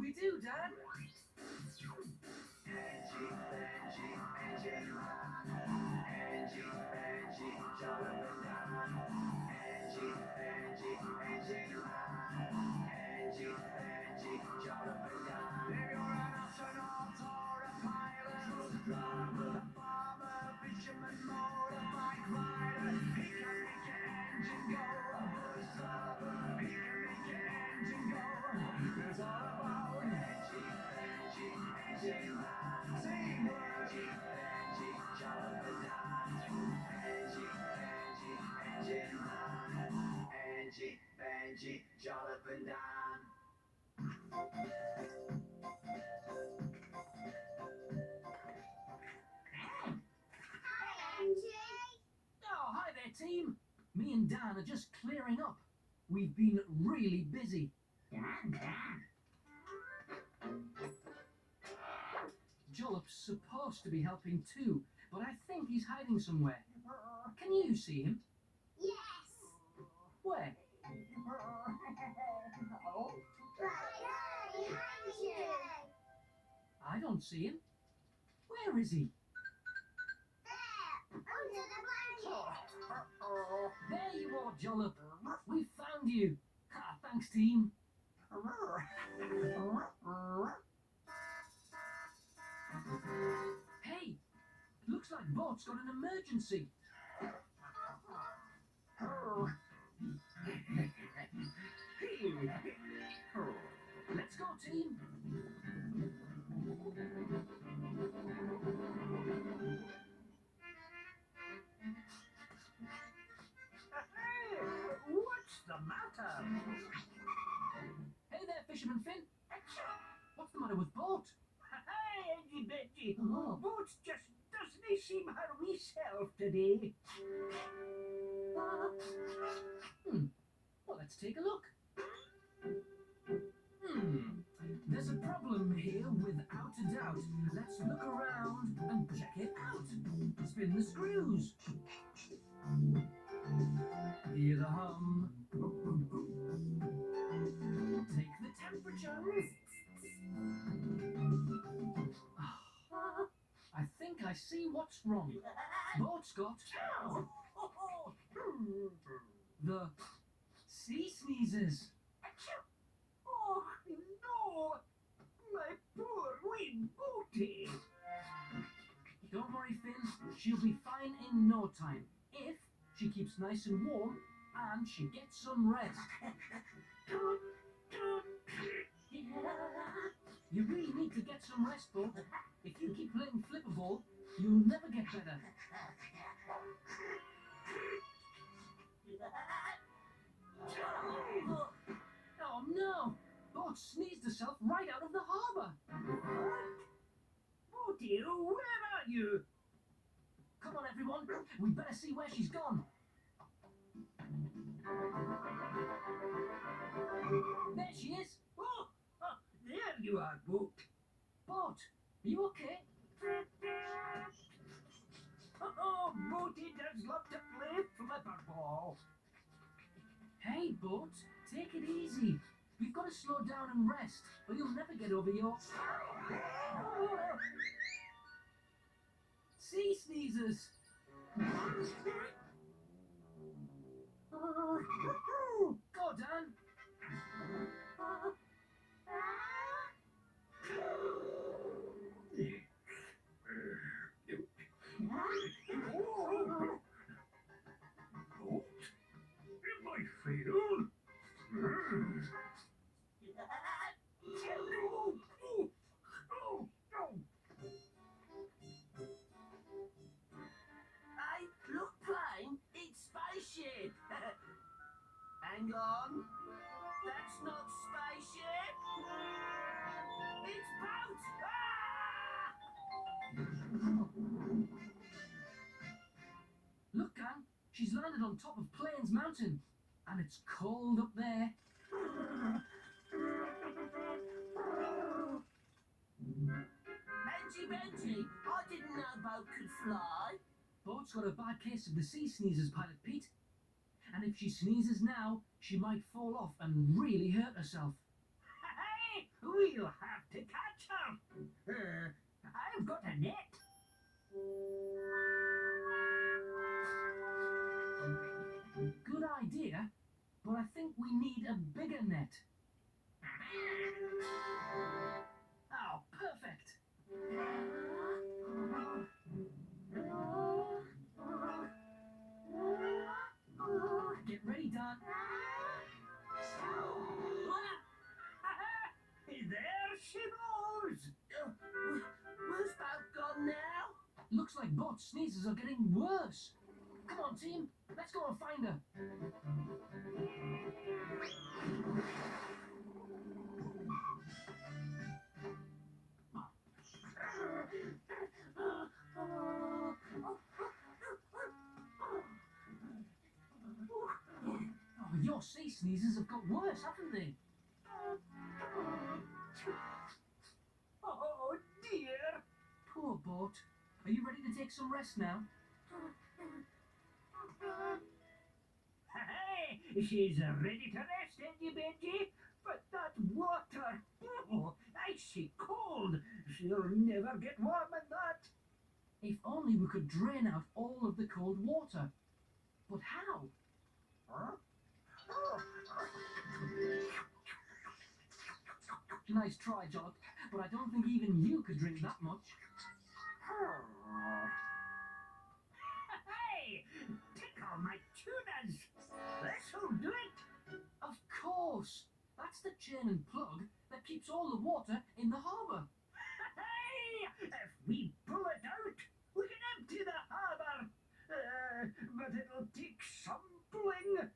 We do, Dad. Engie Benjy, jolly up and down. Hi, Engie. Oh, hi there, team. Me and Dan are just clearing up. We've been really busy. Dan. Jollop's supposed to be helping too, but I think he's hiding somewhere. Can you see him? Yes. Where? Oh. Right there, behind you. I don't see him. Where is he? There, under the blanket. There you are, Jollop. We found you. Ah, thanks, team. Hey, looks like Bot's got an emergency. Let's go, team. What's the matter? Hey there, Fisherman Finn. What's the matter with Bot? Hey, Engie Benjy. Oh. Boat just doesn't he seem her wee self today? Well, let's take a look. There's a problem here without a doubt. Let's look around and check it out. Spin the screws. Hear the hum. Take the temperature. I think I see what's wrong. Boat's got the sea sneezes. Oh, no! My poor wee booty! Don't worry, Finn. She'll be fine in no time if she keeps nice and warm and she gets some rest. You really need to get some rest, Boat. If you keep playing flipper ball, you'll never get better. Oh no! Boat sneezed herself right out of the harbour. Booty, where are you? Come on, everyone. We better see where she's gone. There she is. Oh, there you are, Boat. Boat, are you okay? Oh, Booty does love to play flipper ball. Hey, Boat, take it easy. You've got to slow down and rest, or you'll never get over your sea sneezers. Go, Dan. It might fail. I look fine. It's spaceship. Hang on. That's not spaceship. It's boat. Look, gang, she's landed on top of Plains Mountain, and it's cold up there. Engie Benjy, I didn't know boat could fly. Boat's got a bad case of the sea sneezers, Pilot Pete. And if she sneezes now, she might fall off and really hurt herself. Hey, We'll have to catch her. I've got a net. Good idea, but I think we need a bigger net. Oh, perfect. Get ready, Dan. There she goes. Where's Bob gone now? Looks like Bot's sneezes are getting worse. Come on, team. Let's go and find her. Oh, your sea sneezes have got worse, haven't they? Oh dear. Poor Bot. Are you ready to take some rest now? Hey, she's ready to rest, Engie Benjy. But that water, oh, icy cold. She'll never get warm in that. If only we could drain out all of the cold water. But how? Nice try, Jollop, but I don't think even you could drink that much. Hey, tickle my tunas. This'll do it. Of course! That's the chain and plug that keeps all the water in the harbour. Hey, if we pull it out, we can empty the harbour. But it'll take some pulling.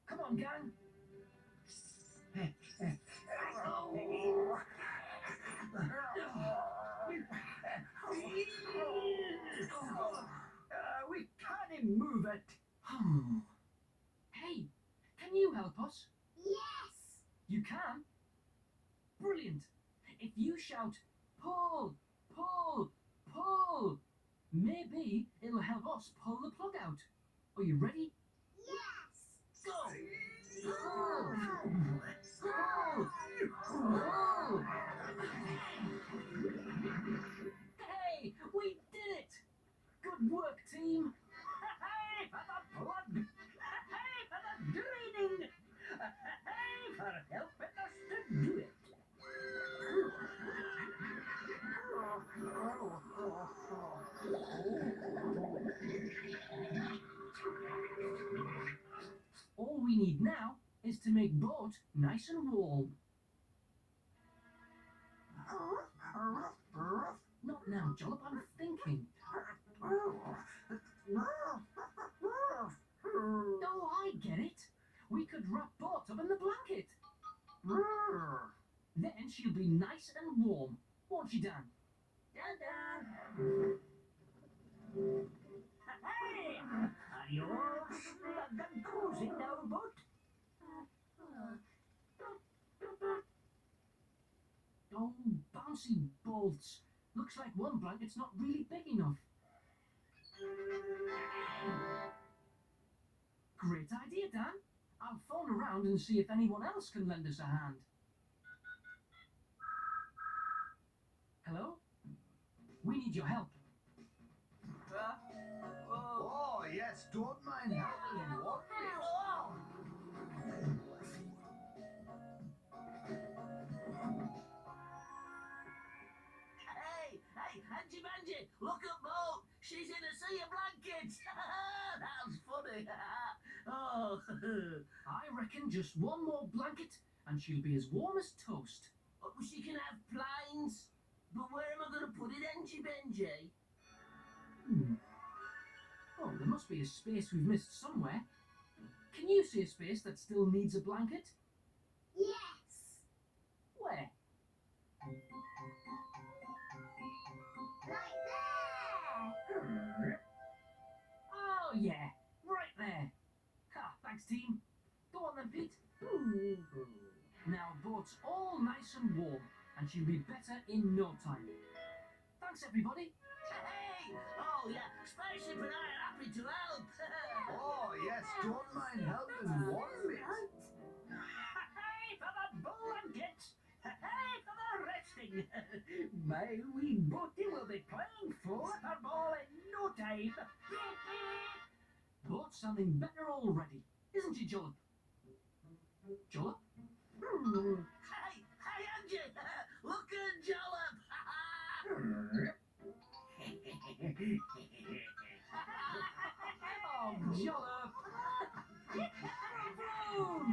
Come on, gang. We can't move it. Hey, can you help us? Yes. You can? Brilliant. If you shout, pull, pull, pull, maybe it'll help us pull the plug out. Are you ready? Yes. Go! Pull. Pull! Pull! Hey, we did it! Good work, team. Hey for the plug. Hey for the draining. Hey for helping us to do it. All we need now is to make Boat nice and warm. Not now, Jollop, I'm thinking. Oh, I get it. We could wrap Boat up in the blanket. Then she'll be nice and warm, won't she, Dan? Hey, are you all snug and cozy now, Boat? Oh, bouncy bolts. Looks like one blanket's not really big enough. Great idea, Dan. I'll phone around and see if anyone else can lend us a hand. Hello? We need your help. Oh, yes, don't mind helping. What? Hey, Engie Benjy, look at Bo. She's in a sea of blankets. That was funny. Oh. I reckon just one more blanket and she'll be as warm as toast. She can have planes. But where am I going to put it, Engie Benjy? Oh, there must be a space we've missed somewhere. Can you see a space that still needs a blanket? Yes. Where? Right there. Oh, yeah, right there. Ha, thanks, team. Go on then, Pete. Now, Boat's all nice and warm, and she'll be better in no time. Thanks, everybody. Hey! Oh, yeah, Spaceship and I are happy to help. Oh, yes, don't mind helping one bit. Hey for the blankets. My wee boatie will be playing flipperball in no time. Boat's sounding better already, isn't she, Jollop? Jollop? Hey, Angie! Look at Jollop! Oh, Jollop! Vroom!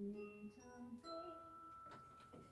Little baby.